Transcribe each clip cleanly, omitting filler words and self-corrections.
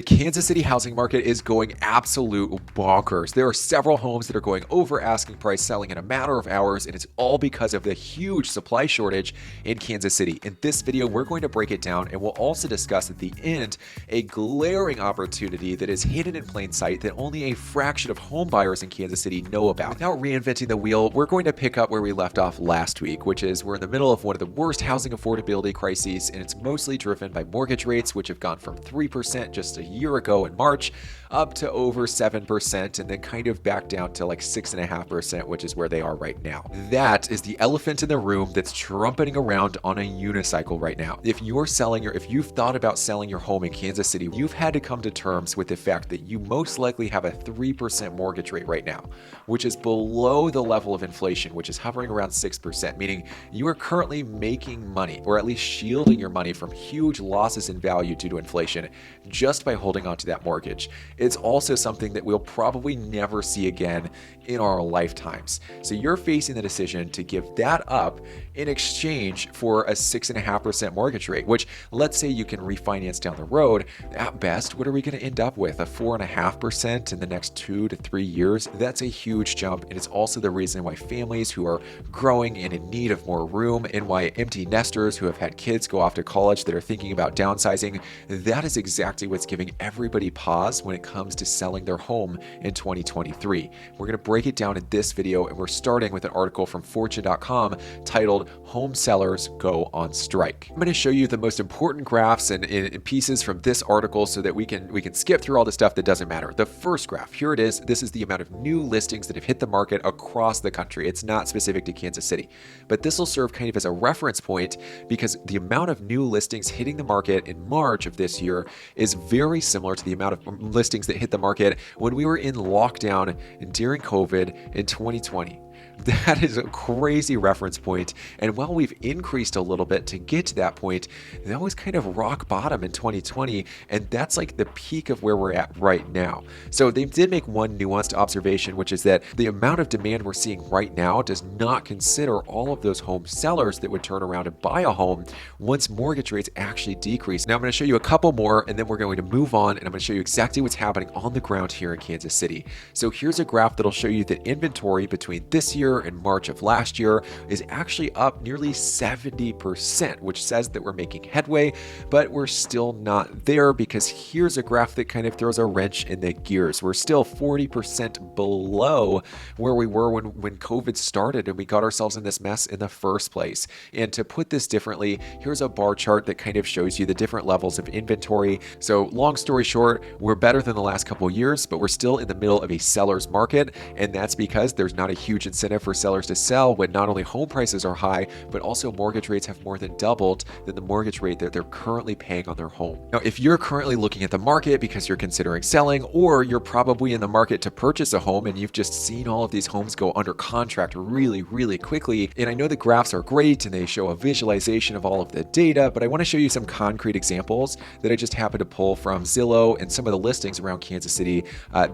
The Kansas City housing market is going absolute bonkers. There are several homes that are going over asking price, selling in a matter of hours, and it's all because of the huge supply shortage in Kansas City. In this video, we're going to break it down, and we'll also discuss at the end a glaring opportunity that is hidden in plain sight that only a fraction of home buyers in Kansas City know about. Without reinventing the wheel, we're going to pick up where we left off last week, which is we're in the middle of one of the worst housing affordability crises, and it's mostly driven by mortgage rates, which have gone from 3% just a year ago in March up to over 7% and then kind of back down to like 6.5%, which is where they are right now. That is the elephant in the room that's trumpeting around on a unicycle right now. If you're selling if you've thought about selling your home in Kansas City, you've had to come to terms with the fact that you most likely have a 3% mortgage rate right now, which is below the level of inflation, which is hovering around 6%, meaning you are currently making money, or at least shielding your money from huge losses in value due to inflation just by holding onto that mortgage. It's also something that we'll probably never see again in our lifetimes. So you're facing the decision to give that up in exchange for a 6.5% mortgage rate, which let's say you can refinance down the road. At best, what are we going to end up with? A 4.5% in the next 2 to 3 years? That's a huge jump. And it's also the reason why families who are growing and in need of more room, and why empty nesters who have had kids go off to college that are thinking about downsizing, that is exactly what's giving everybody pause when it comes to selling their home in 2023. We're going to break it down in this video, and we're starting with an article from Fortune.com titled "Home Sellers Go on Strike." I'm going to show you the most important graphs and pieces from this article so that we can skip through all the stuff that doesn't matter. The first graph, here it is. This is the amount of new listings that have hit the market across the country. It's not specific to Kansas City, but this will serve kind of as a reference point because the amount of new listings hitting the market in March of this year is very similar to the amount of listings that hit the market when we were in lockdown during COVID in 2020. That is a crazy reference point. And while we've increased a little bit to get to that point, that was kind of rock bottom in 2020. And that's like the peak of where we're at right now. So they did make one nuanced observation, which is that the amount of demand we're seeing right now does not consider all of those home sellers that would turn around and buy a home once mortgage rates actually decrease. Now I'm going to show you a couple more, and then we're going to move on, and I'm going to show you exactly what's happening on the ground here in Kansas City. So here's a graph that'll show you that inventory between this year and March of last year is actually up nearly 70%, which says that we're making headway, but we're still not there because here's a graph that kind of throws a wrench in the gears. We're still 40% below where we were when COVID started and we got ourselves in this mess in the first place. And to put this differently, here's a bar chart that kind of shows you the different levels of inventory. So long story short, we're better than the last couple of years, but we're still in the middle of a seller's market. And that's because there's not a huge incentive for sellers to sell when not only home prices are high, but also mortgage rates have more than doubled than the mortgage rate that they're currently paying on their home. Now, if you're currently looking at the market because you're considering selling, or you're probably in the market to purchase a home and you've just seen all of these homes go under contract really, really quickly, and I know the graphs are great and they show a visualization of all of the data, but I want to show you some concrete examples that I just happened to pull from Zillow and some of the listings around Kansas City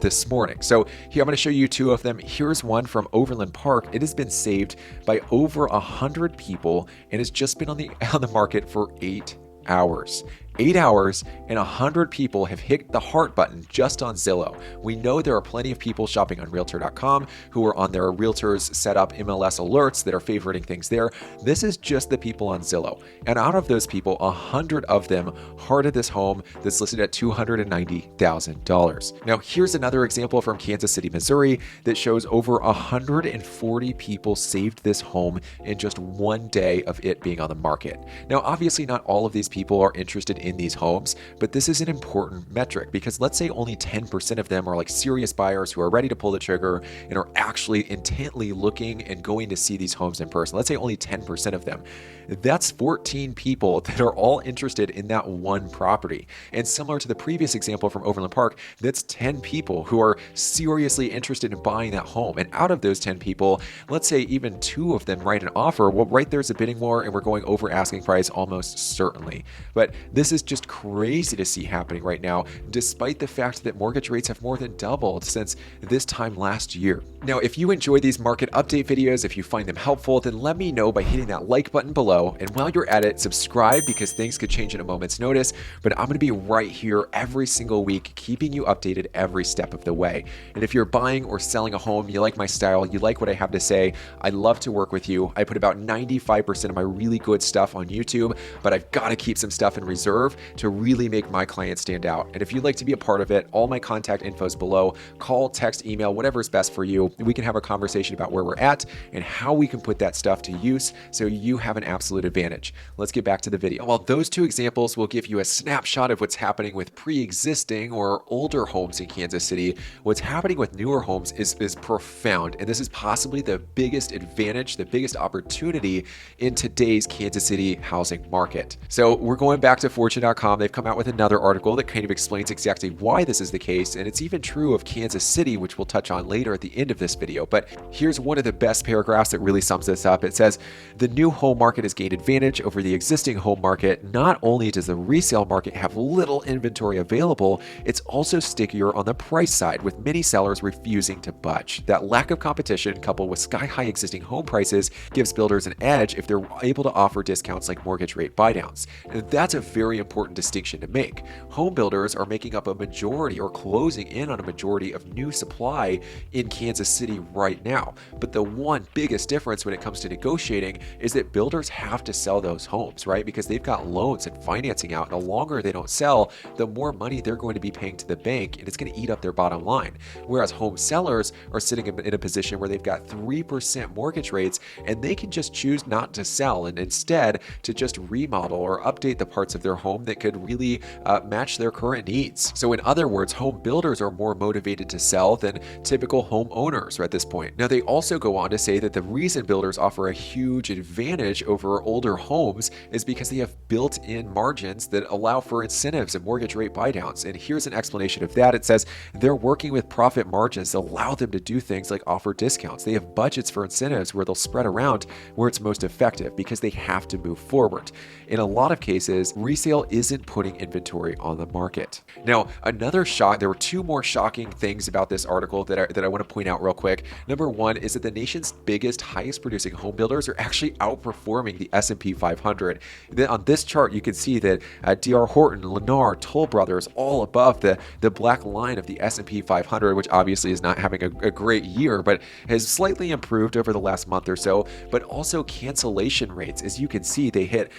this morning. So here, I'm going to show you two of them. Here's one from Overland Park. It has been saved by over 100 people and has just been on the market for 8 hours. 8 hours and 100 people have hit the heart button just on Zillow. We know there are plenty of people shopping on Realtor.com who are on their realtors set up MLS alerts that are favoriting things there. This is just the people on Zillow. And out of those people, 100 of them hearted this home that's listed at $290,000. Now, here's another example from Kansas City, Missouri that shows over 140 people saved this home in just one day of it being on the market. Now, obviously not all of these people are interested in these homes, but this is an important metric because let's say only 10% of them are like serious buyers who are ready to pull the trigger and are actually intently looking and going to see these homes in person. Let's say only 10% of them. That's 14 people that are all interested in that one property. And similar to the previous example from Overland Park, that's 10 people who are seriously interested in buying that home. And out of those 10 people, let's say even 2 of them write an offer. Well, right there's a bidding war and we're going over asking price almost certainly. But this is just crazy to see happening right now, despite the fact that mortgage rates have more than doubled since this time last year. Now, if you enjoy these market update videos, if you find them helpful, then let me know by hitting that like button below. And while you're at it, subscribe, because things could change in a moment's notice. But I'm going to be right here every single week, keeping you updated every step of the way. And if you're buying or selling a home, you like my style, you like what I have to say, I'd love to work with you. I put about 95% of my really good stuff on YouTube, but I've got to keep some stuff in reserve to really make my clients stand out. And if you'd like to be a part of it, all my contact info is below. Call, text, email, whatever is best for you. We can have a conversation about where we're at and how we can put that stuff to use so you have an absolute advantage. Let's get back to the video. Well, those two examples will give you a snapshot of what's happening with pre-existing or older homes in Kansas City. What's happening with newer homes is profound, and this is possibly the biggest advantage, the biggest opportunity in today's Kansas City housing market. So we're going back to Fortune.com. They've come out with another article that kind of explains exactly why this is the case, and it's even true of Kansas City, which we'll touch on later at the end of this video. But here's one of the best paragraphs that really sums this up. It says, the new home market has gained advantage over the existing home market. Not only does the resale market have little inventory available, it's also stickier on the price side, with many sellers refusing to budge. That lack of competition, coupled with sky-high existing home prices, gives builders an edge if they're able to offer discounts like mortgage rate buydowns. And that's a very important distinction to make. Home builders are making up a majority, or closing in on a majority, of new supply in Kansas City right now. But the one biggest difference when it comes to negotiating is that builders have to sell those homes, right? Because they've got loans and financing out, and the longer they don't sell, the more money they're going to be paying to the bank, and it's going to eat up their bottom line. Whereas home sellers are sitting in a position where they've got 3% mortgage rates, and they can just choose not to sell, and instead to just remodel or update the parts of their home that could really match their current needs. So in other words, home builders are more motivated to sell than typical home owners at this point. Now, they also go on to say that the reason builders offer a huge advantage over older homes is because they have built-in margins that allow for incentives and mortgage rate buydowns. And here's an explanation of that. It says they're working with profit margins that allow them to do things like offer discounts. They have budgets for incentives where they'll spread around where it's most effective, because they have to move forward. In a lot of cases, resale isn't putting inventory on the market. Now, there were two more shocking things about this article that I want to point out real quick. Number one is that the nation's biggest, highest producing home builders are actually outperforming the S&P 500. Then on this chart, you can see that D.R. Horton, Lennar, Toll Brothers, all above the black line of the S&P 500, which obviously is not having a great year, but has slightly improved over the last month or so. But also cancellation rates, as you can see, they hit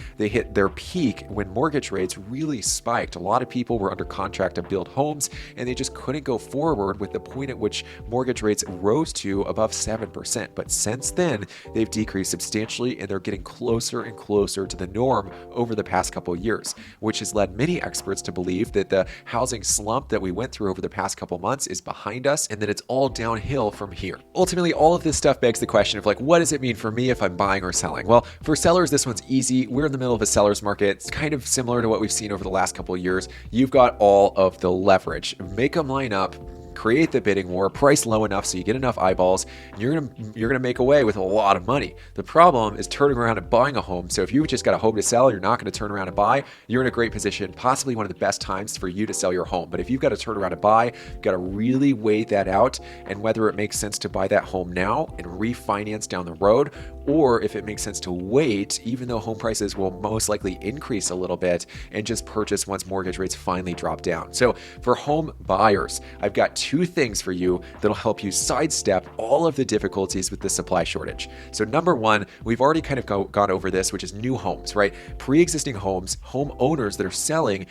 their peak when mortgage rates really spiked. A lot of people were under contract to build homes, and they just couldn't go forward with the point at which mortgage rates rose to above 7%. But since then, they've decreased substantially, and they're getting closer and closer to the norm over the past couple of years, which has led many experts to believe that the housing slump that we went through over the past couple months is behind us, and that it's all downhill from here. Ultimately, all of this stuff begs the question of, like, what does it mean for me if I'm buying or selling? Well, for sellers, this one's easy. We're in the middle of a seller's market. It's kind of similar to what we've seen over the last couple of years. You've got all of the leverage. Make them line up, create the bidding war, price low enough so you get enough eyeballs, and you're gonna make away with a lot of money. The problem is turning around and buying a home. So if you've just got a home to sell, you're not going to turn around and buy, you're in a great position, possibly one of the best times for you to sell your home. But if you've got to turn around and buy, you've got to really weigh that out, and whether it makes sense to buy that home now and refinance down the road, or if it makes sense to wait, even though home prices will most likely increase a little bit, and just purchase once mortgage rates finally drop down. So for home buyers, I've got two things for you that'll help you sidestep all of the difficulties with the supply shortage. So number one, we've already kind of gone over this, which is new homes, right? Pre-existing homes, home owners that are selling,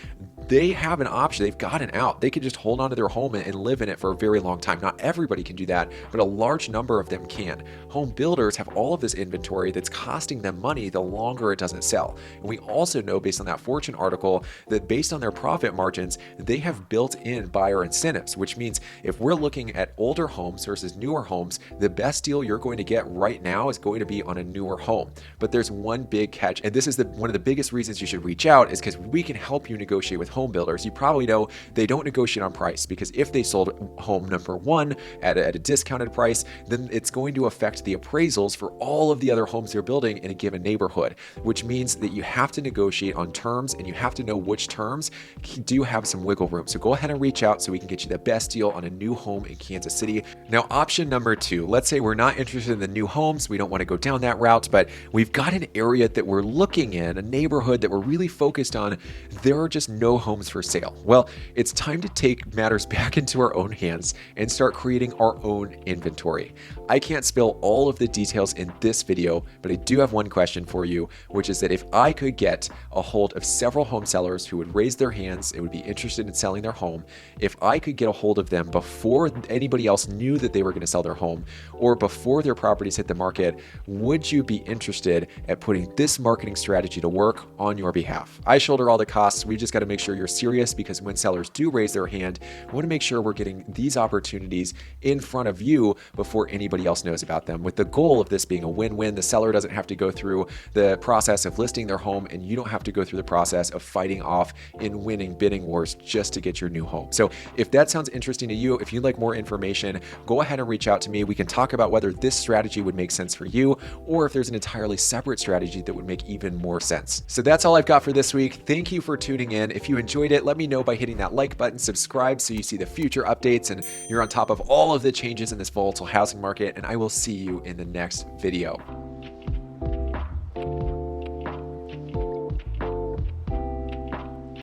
they have an option. They've got an out. They can just hold on to their home and live in it for a very long time. Not everybody can do that, but a large number of them can. Home builders have all of this inventory that's costing them money the longer it doesn't sell. And we also know, based on that Fortune article, that based on their profit margins, they have built-in buyer incentives, which means if we're looking at older homes versus newer homes, the best deal you're going to get right now is going to be on a newer home. But there's one big catch, and this is one of the biggest reasons you should reach out, is because we can help you negotiate with home builders, you probably know they don't negotiate on price, because if they sold home number one at a discounted price, then it's going to affect the appraisals for all of the other homes they're building in a given neighborhood, which means that you have to negotiate on terms, and you have to know which terms do have some wiggle room. So go ahead and reach out so we can get you the best deal on a new home in Kansas City. Now, option number two, let's say we're not interested in the new homes, we don't want to go down that route, but we've got an area that we're looking in, a neighborhood that we're really focused on. There are just no homes for sale. Well, it's time to take matters back into our own hands and start creating our own inventory. I can't spill all of the details in this video, but I do have one question for you, which is that if I could get a hold of several home sellers who would raise their hands and would be interested in selling their home, if I could get a hold of them before anybody else knew that they were going to sell their home or before their properties hit the market, would you be interested at putting this marketing strategy to work on your behalf? I shoulder all the costs. We just got to make sure you're serious, because when sellers do raise their hand, we want to make sure we're getting these opportunities in front of you before anybody else knows about them, with the goal of this being a win-win. The seller doesn't have to go through the process of listing their home, and you don't have to go through the process of fighting off in winning bidding wars just to get your new home. So if that sounds interesting to you, if you'd like more information, go ahead and reach out to me. We can talk about whether this strategy would make sense for you, or if there's an entirely separate strategy that would make even more sense. So that's all I've got for this week. Thank you for tuning in. If you enjoyed it, let me know by hitting that like button, subscribe so you see the future updates and you're on top of all of the changes in this volatile housing market, and I will see you in the next video.